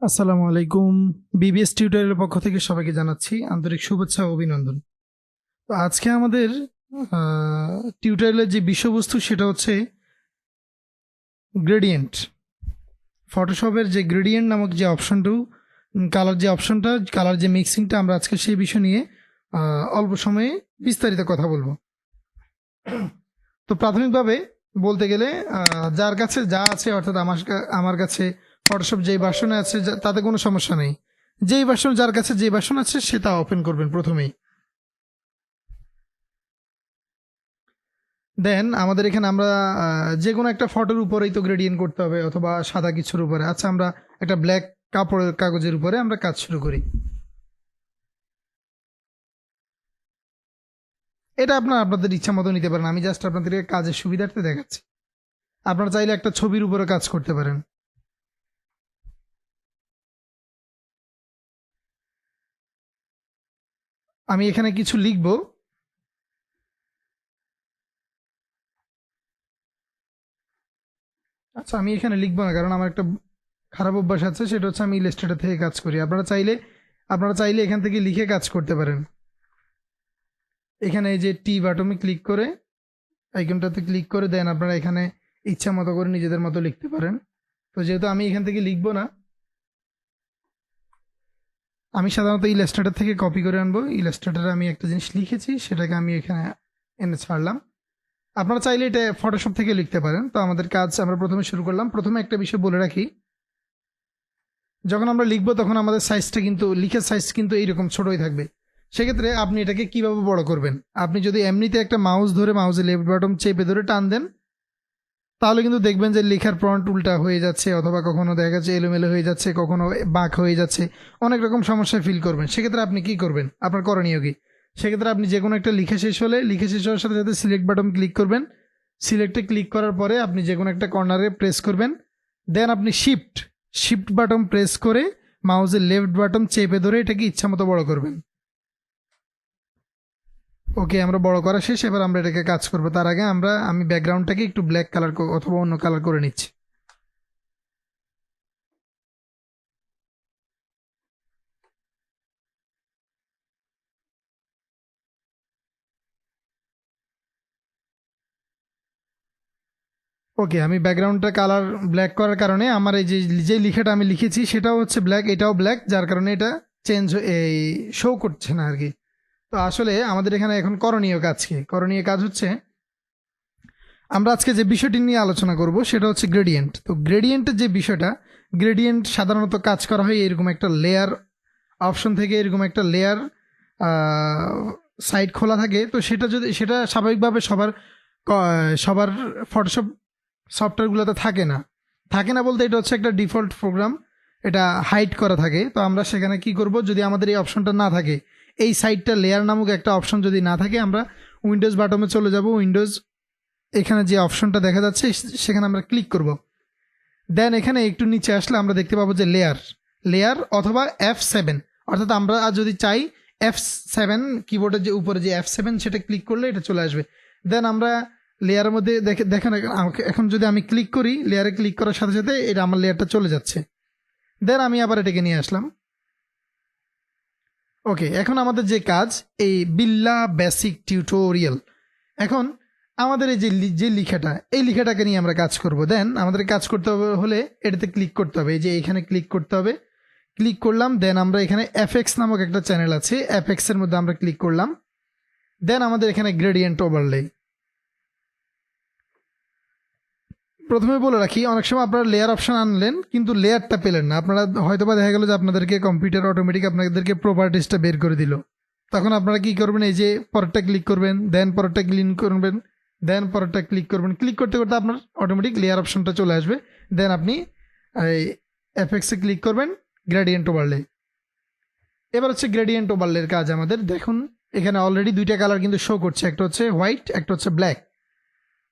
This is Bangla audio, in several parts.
আসসালামু আলাইকুম। বিবিএস টিউটোরিয়ালের পক্ষ থেকে সবাইকে জানাচ্ছি আন্তরিক শুভেচ্ছা ও অভিনন্দন। তো আজকে আমাদের টিউটোরিয়ালের যে বিষয়বস্তু সেটা হচ্ছে গ্রেডিয়েন্ট। ফটোশপের যে গ্রেডিয়েন্ট নামক যে কালার যে মিক্সিংটা, আমরা আজকে সেই বিষয় নিয়ে অল্প সময়ে বিস্তারিত কথা বলবো। তো প্রাথমিকভাবে বলতে গেলে যার কাছে যা আছে, অর্থাৎ আমার কাছে ফটোশপ যেই ভার্সনে আছে তাতে কোনো সমস্যা নেই। যার কাছে যে ভার্সন আছে সেটা ওপেন করবেন প্রথমেই। দেন আমাদের এখানে আমরা যে কোনো একটা ফটোর উপরেই তো গ্রেডিয়েন্ট করতে হবে, অথবা সাদা কিছুর উপরে। আচ্ছা, আমরা একটা ব্ল্যাক কাগজের উপরে আমরা কাজ শুরু করি। এটা আপনাদের ইচ্ছা মতো নিতে পারেন, আমি জাস্ট আপনাদেরকে কাজের সুবিধার্থে দেখাচ্ছি। আপনারা চাইলে একটা ছবির উপরে কাজ করতে পারেন। আমি এখানে কিছু লিখবো। আচ্ছা, আমি এখানে লিখবো না, কারণ আমার একটা খারাপ অভ্যাস আছে, সেটা হচ্ছে আমি ইলাস্ট্রেটর থেকে কাজ করি। আপনারা চাইলে এখান থেকে লিখে কাজ করতে পারেন। এখানে এই যে টি বাটনে ক্লিক করে, আইকনটাতে ক্লিক করে দেন আপনারা এখানে ইচ্ছা মতো করে নিজেদের মতো লিখতে পারেন। তো যেহেতু আমি এখান থেকে লিখবো না, আমি সাধারণত ইলাস্ট্রেটর থেকে কপি করে আনবো। ইলাস্ট্রেটরে আমি একটা জিনিস লিখেছি, সেটাকে আমি এখানে এনে ছাড়লাম। আপনারা চাইলে এটা ফটোশপ থেকে লিখতে পারেন। তো আমাদের কাজ আমরা প্রথমে শুরু করলাম। প্রথমে একটা বিষয় বলে রাখি, যখন আমরা লিখবো তখন আমাদের লিখের সাইজ কিন্তু এইরকম ছোটই থাকবে। সেক্ষেত্রে আপনি এটাকে কিভাবে বড় করবেন? আপনি যদি এমনিতে একটা মাউস ধরে মাউসের লেফট বাটন চেপে ধরে টান দেন, তাহলে কিন্তু দেখবেন যে লেখার ফন্ট উল্টা হয়ে যাচ্ছে, অথবা কখনো দেখা যাচ্ছে এলোমেলো হয়ে যাচ্ছে, কখনো বাঁক হয়ে যাচ্ছে, অনেক রকম সমস্যা ফিল করবেন। সেক্ষেত্রে আপনি কি করবেন? আপনার করণীয় কি? সেক্ষেত্রে আপনি যে কোনো একটা লিখে শেষ হওয়ার সাথে সাথে সিলেক্ট বাটন ক্লিক করবেন। সিলেক্টে ক্লিক করার পরে আপনি যে কোনো একটা কর্নারে প্রেস করবেন। দেন আপনি শিফট বাটন প্রেস করে মাউসের লেফট বাটন চেপে ধরে এটাকে ইচ্ছা মতো বড় করবেন। ওকে, আমরা বড় করা শেষ। এবার আমরা এটাকে কাজ করবো। তার আগে আমি ব্যাকগ্রাউন্ডটাকে একটু ব্ল্যাক কালার অথবা অন্য কালার করে নিচ্ছি। ওকে, আমি ব্যাকগ্রাউন্ডটা কালার ব্ল্যাক করার কারণে আমার এই যে লেখাটা আমি লিখেছি সেটাও হচ্ছে ব্ল্যাক, এটাও ব্ল্যাক, যার কারণে এটা এই শো করছে না আর কি। তো আসলে আমাদের এখানে এখন করণীয় কাজ হচ্ছে, আমরা আজকে যে বিষয়টি নিয়ে আলোচনা করব সেটা হচ্ছে গ্রেডিয়েন্ট। তো গ্রেডিয়েন্টের যে বিষয়টা, গ্রেডিয়েন্ট সাধারণত কাজ করা হয় এরকম একটা লেয়ার অপশন থেকে। এরকম একটা লেয়ার সাইট খোলা থাকে। তো সেটা স্বাভাবিকভাবে সবার ফটোশপ সফটওয়্যারগুলোতে থাকে না বলতে, এটা হচ্ছে একটা ডিফল্ট প্রোগ্রাম, এটা হাইড করা থাকে। তো আমরা সেখানে কি করব, যদি আমাদের এই অপশনটা না থাকে, এই সাইটটা লেয়ার নামক একটা অপশন যদি না থাকে, আমরা উইন্ডোজ বাটনে চলে যাব। উইন্ডোজ, এখানে যে অপশনটা দেখা যাচ্ছে সেখানে আমরা ক্লিক করব। দেন এখানে একটু নিচে আসলে আমরা দেখতে পাবো যে লেয়ার অথবা F7, অর্থাৎ আমরা যদি চাই F7, কিবোর্ডের যে উপরে যে F7 সেটা ক্লিক করলে এটা চলে আসবে। দেন আমরা লেয়ারের মধ্যে দেখেন এখন যদি আমি ক্লিক করি, লেয়ারে ক্লিক করার সাথে সাথে এটা আমার লেয়ারটা চলে যাচ্ছে। দেন আমি আবার এটাকে নিয়ে আসলাম। ওকে, এখন আমাদের যে কাজ, এই বিল্লা বেসিক টিউটোরিয়াল, এখন আমাদের এই যে এই লেখাটাকে নিয়ে আমরা কাজ করব। দেন আমাদের কাজ করতে হলে এটাতে ক্লিক করতে হবে। এই যে এখানে ক্লিক করতে হবে। ক্লিক করলাম। দেন আমরা এখানে এফএক্স নামক একটা চ্যানেল আছে, এফএক্স এর মধ্যে আমরা ক্লিক করলাম। দেন আমাদের এখানে গ্রেডিয়েন্ট ওভারলে। প্রথমে বলে রাখি, অনেক সময় আপনারা লেয়ার অপশন আনলেন কিন্তু লেয়ারটা পেলেন না। আপনারা হয়তোবা দেখা গেল যে আপনাদেরকে কম্পিউটার অটোমেটিক আপনাদেরকে প্রপার্টিসটা বের করে দিল। তখন আপনারা কি করবেন, এই যে পরেরটা ক্লিক করবেন, দেন পরেরটা ক্লিক করবেন, দেন পরেরটা ক্লিক করবেন। ক্লিক করতে করতে আপনার অটোমেটিক লেয়ার অপশনটা চলে আসবে। দেন আপনি এই এফএক্সে ক্লিক করবেন, গ্রেডিয়েন্ট ওভারলে। এবার হচ্ছে গ্রেডিয়েন্ট ওভারলের কাজ আমাদের। দেখুন এখানে অলরেডি দুইটা কালার কিন্তু শো করছে, একটা হচ্ছে হোয়াইট, একটা হচ্ছে ব্ল্যাক।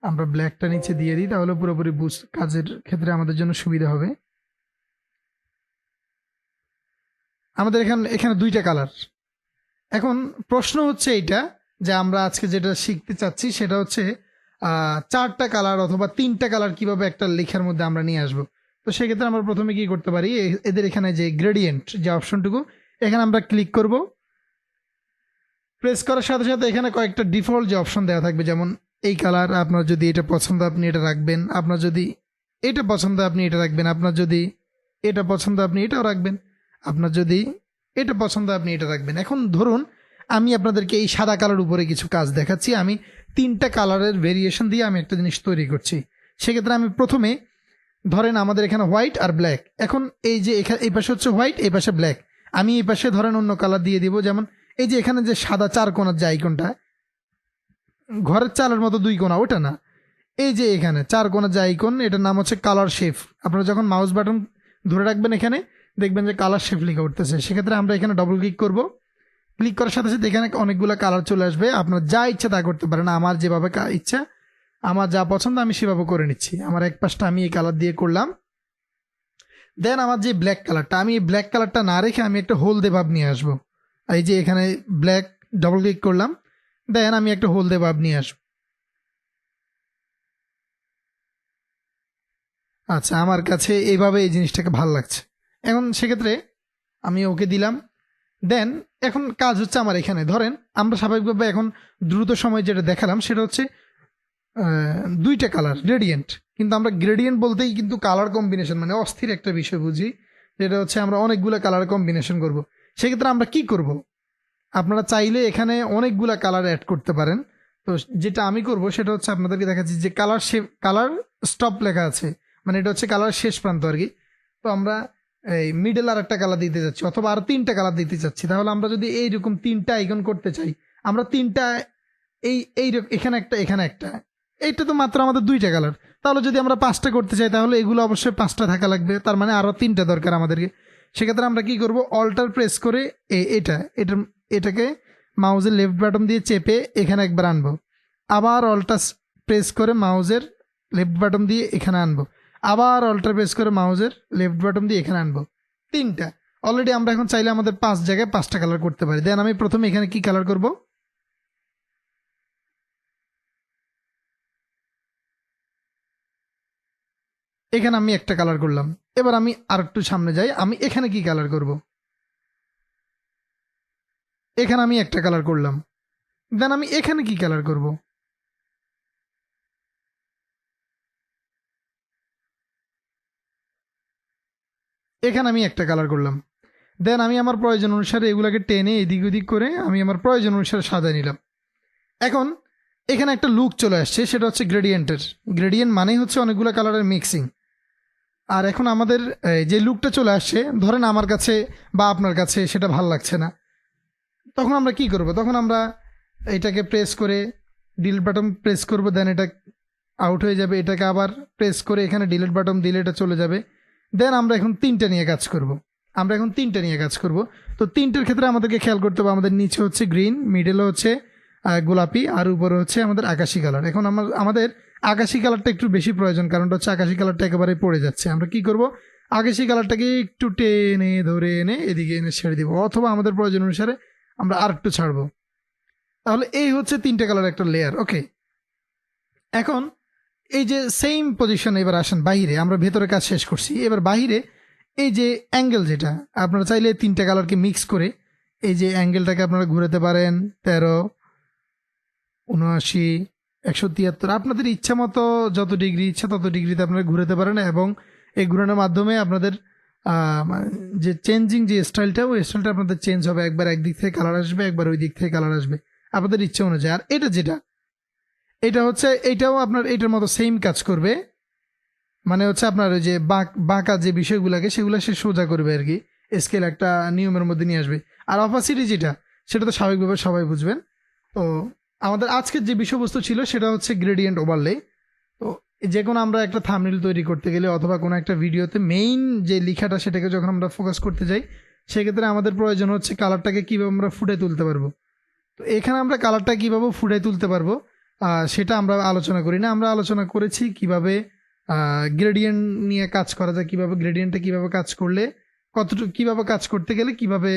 আমরা ব্ল্যাকটা নিচে দিয়ে দিই, তাহলে পুরোপুরি কাজের ক্ষেত্রে আমাদের জন্য সুবিধা হবে। আমাদের এখানে দুইটা কালার। এখন প্রশ্ন হচ্ছে এইটা, যে আমরা আজকে যেটা শিখতে চাচ্ছি সেটা হচ্ছে চারটা কালার অথবা তিনটা কালার কিভাবে একটা লেখার মধ্যে আমরা নিয়ে আসবো। তো সেক্ষেত্রে আমরা প্রথমে কি করতে পারি, এদের এখানে যে গ্রেডিয়েন্ট যে অপশনটুকু এখানে আমরা ক্লিক করব। প্রেস করার সাথে সাথে এখানে কয়েকটা ডিফল্ট যে অপশন দেওয়া থাকবে, যেমন এই কালার, আপনার যদি এটা পছন্দ আপনি এটা রাখবেন, আপনার যদি এটা পছন্দ আপনি এটা রাখবেন, আপনার যদি এটা পছন্দ আপনি এটাও রাখবেন, আপনার যদি এটা পছন্দ আপনি এটা রাখবেন। এখন ধরুন আমি আপনাদেরকে এই সাদা কালার উপরে কিছু কাজ দেখাচ্ছি, আমি 3টা কালারের ভেরিয়েশন দিয়ে আমি একটা জিনিস তৈরি করছি। সেক্ষেত্রে আমি প্রথমে ধরেন আমাদের এখানে হোয়াইট আর ব্ল্যাক, এখন এই যে এখানে এই পাশে হচ্ছে হোয়াইট, এই পাশে ব্ল্যাক, আমি এই পাশে ধরেন অন্য কালার দিয়ে দিব। যেমন এই যে এখানে যে সাদা 4 কোণার যে আইকনটা, ঘরের চালের মতো 2 কোণা, ওটা না, এই যে এখানে 4 কোণার যে আইকন, এটার নাম হচ্ছে কালার শেপ। আপনারা যখন মাউস বাটন ধরে রাখবেন এখানে দেখবেন যে কালার শেপ লিখে উঠতেছে। সেক্ষেত্রে আমরা এখানে ডবল ক্লিক করব। ক্লিক করার সাথে সাথে এখানে অনেকগুলো কালার চলে আসবে, আপনার যা ইচ্ছা তা করতে পারেন। আমার যেভাবে ইচ্ছা, আমার যা পছন্দ আমি সেভাবে করে নিচ্ছি। আমার এক পাশটা আমি এই কালার দিয়ে করলাম। দেন আমার যে ব্ল্যাক কালারটা, আমি এই ব্ল্যাক কালারটা না রেখে আমি একটা হলদে ভাব নিয়ে আসবো। এই যে এখানে ব্ল্যাক ডবল ক্লিক করলাম, দেন আমি একটা হলদে ভাব নিয়ে আসবো। আচ্ছা, আমার কাছে এইভাবে এই জিনিসটাকে ভাল লাগছে। এখন সেক্ষেত্রে আমি ওকে দিলাম। দেন এখন কাজ হচ্ছে আমার এখানে ধরেন আমরা স্বাভাবিকভাবে এখন দ্রুত সময় যেটা দেখালাম সেটা হচ্ছে 2টা কালার গ্রেডিয়েন্ট, কিন্তু আমরা গ্রেডিয়েন্ট বলতেই কিন্তু কালার কম্বিনেশন মানে অস্থির একটা বিষয় বুঝি, যেটা হচ্ছে আমরা অনেকগুলো কালার কম্বিনেশন করব। সেক্ষেত্রে আমরা কি করব, আপনারা চাইলে এখানে অনেকগুলা কালার অ্যাড করতে পারেন। তো যেটা আমি করব সেটা হচ্ছে আপনাদেরকে দেখাচ্ছি যে কালার স্টপ লেখা আছে, মানে এটা হচ্ছে কালার শেষ প্রান্ত আর কি। তো আমরা এই মিডল আর একটা কালার দিতে যাচ্ছি, অথবা আর 3টা কালার দিতে চাচ্ছি। তাহলে আমরা যদি এইরকম 3টা আইকন করতে চাই, আমরা 3টা এখানে একটা এখানে একটা, এইটা তো মাত্র আমাদের 2টা কালার। তাহলে যদি আমরা 5টা করতে চাই তাহলে এগুলো অবশ্যই 5টা থাকা লাগবে, তার মানে আরো 3টা দরকার আমাদেরকে। সেক্ষেত্রে আমরা কি করব, অল্টার প্রেস করে এটাকে মাউজের লেফট বাটন দিয়ে চেপে এখানে একবার আনবো, আবার অল্টার প্রেস করে মাউজের লেফট বাটন দিয়ে এখানে আনবো, আবার অল্টার প্রেস করে মাউজের লেফট বাটন দিয়ে এখানে আনবো। 3টা অলরেডি আমরা এখন চাইলে আমাদের 5 জায়গায় 5টা কালার করতে পারি। দেন আমি প্রথমে এখানে কি কালার করব, এখানে আমি একটা কালার করলাম। এবার আমি আর একটু সামনে যাই, আমি এখানে কি কালার করব, এখানে আমি একটা কালার করলাম। দেন আমি এখানে কি কালার করব, এখানে আমি একটা কালার করলাম। দেন আমি আমার প্রয়োজন অনুসারে এগুলাকে টেনে এদিক ওদিক করে আমি আমার প্রয়োজন অনুসারে সাজায় নিলাম। এখন এখানে একটা লুক চলে আসছে, সেটা হচ্ছে গ্রেডিয়েন্টের। গ্রেডিয়েন্ট মানেই হচ্ছে অনেকগুলো কালারের মিক্সিং। আর এখন আমাদের যে লুকটা চলে আসছে, ধরেন আমার কাছে বা আপনার কাছে সেটা ভাল লাগছে না, তখন আমরা কি করব, তখন আমরা এটাকে প্রেস করে ডিলিট বাটন প্রেস করব, দেন এটা আউট হয়ে যাবে। এটাকে আবার প্রেস করে এখানে ডিলিট বাটন দিলে এটা চলে যাবে। দেন আমরা এখন 3টা নিয়ে কাজ করব। তো 3টার ক্ষেত্রে আমাদেরকে খেয়াল করতে হবে, আমাদের নিচে হচ্ছে গ্রিন, মিডলে হচ্ছে গোলাপি, আর উপরে হচ্ছে আমাদের আকাশি কালার। এখন আমাদের আকাশি কালারটা একটু বেশি প্রয়োজন, কারণটা হচ্ছে আকাশি কালারটা একেবারে পড়ে যাচ্ছে। আমরা কি করব, আকাশি কালারটাকে একটু টেনে ধরে এনে এদিকে এনে ছেড়ে দিব, অথবা আমাদের প্রয়োজন অনুসারে আমরা আর একটু ছাড়বো। তাহলে এই হচ্ছে 3টে কালার একটা লেয়ার। ওকে, এখন এই যে সেম পজিশন, এবার আসেন বাইরে, আমরা ভেতরে কাজ শেষ করছি। এবার বাইরে এই যে অ্যাঙ্গেল, যেটা আপনারা চাইলে 3টে কালারকে মিক্স করে এই যে অ্যাঙ্গেলটাকে আপনারা ঘুরাতে পারেন 13, 79, 173, আপনাদের ইচ্ছা মতো যত ডিগ্রি ইচ্ছা তত ডিগ্রিতে আপনারা ঘুরাতে পারেন। এবং এই ঘুরানোর মাধ্যমে আপনাদের যে চেঞ্জিং যে স্টাইলটা, ওই স্টাইলটা আপনাদের চেঞ্জ হবে। একবার একদিক থেকে কালার আসবে, একবার ওই দিক থেকে কালার আসবে, আপনাদের ইচ্ছা অনুযায়ী। আর এটা হচ্ছে এইটাও আপনার এইটার মতো সেম কাজ করবে, মানে হচ্ছে আপনার ওই যে বাঁকা যে বিষয়গুলোকে সেগুলো সে সোজা করবে আর কি, স্কেল একটা নিয়মের মধ্যে নিয়ে আসবে। আর অপাসিটি সেটা তো স্বাভাবিকভাবে সবাই বুঝবেন। তো আমাদের আজকের যে বিষয়বস্তু ছিল সেটা হচ্ছে গ্রেডিয়েন্ট ওভারলে। তো যে কোনো আমরা একটা থাম্বনেল তৈরি করতে গেলে অথবা কোনো একটা ভিডিওতে মেইন যে লেখাটা সেটাকে যখন আমরা ফোকাস করতে যাই, সেক্ষেত্রে আমাদের প্রয়োজন হচ্ছে কালারটাকে কীভাবে আমরা ফুটে তুলতে পারবো। তো এখানে আমরা কালারটা কীভাবে ফুটে তুলতে পারবো সেটা আমরা আলোচনা করি না। আমরা আলোচনা করেছি কিভাবে গ্রেডিয়েন্ট নিয়ে কাজ করা যায়, কীভাবে গ্রেডিয়েন্টে কীভাবে কাজ করলে কতটুকু, কীভাবে কাজ করতে গেলে কীভাবে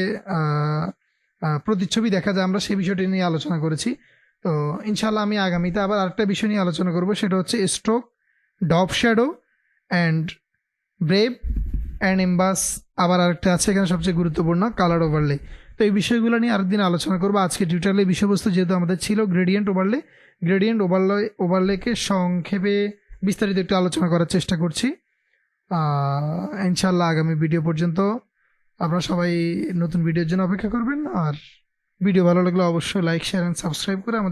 প্রতিচ্ছবি দেখা যায়, আমরা সেই বিষয়টি নিয়ে আলোচনা করেছি। তো ইনশাল্লাহ আমি আগামীতে আবার আরেকটা বিষয় নিয়ে আলোচনা করব, সেটা হচ্ছে stroke, drop shadow and bevel and emboss, আবার আরেকটা আছে এখানে সবচেয়ে গুরুত্বপূর্ণ কালার ওভারলে। তো এই বিষয়গুলো নিয়ে আরেকদিন আলোচনা করবো। আজকে টিউটোরিয়ালের বিষয়বস্তু যেহেতু আমাদের ছিল গ্রেডিয়েন্ট ওভারলেকে সংক্ষেপে বিস্তারিত একটু আলোচনা করার চেষ্টা করছি। ইনশাল্লাহ আগামী ভিডিও পর্যন্ত আপনারা সবাই নতুন ভিডিওর জন্য অপেক্ষা করবেন। আর ভিডিও ভালো লাগলে অবশ্যই লাইক, শেয়ার অ্যান্ড সাবস্ক্রাইব করে আমাদের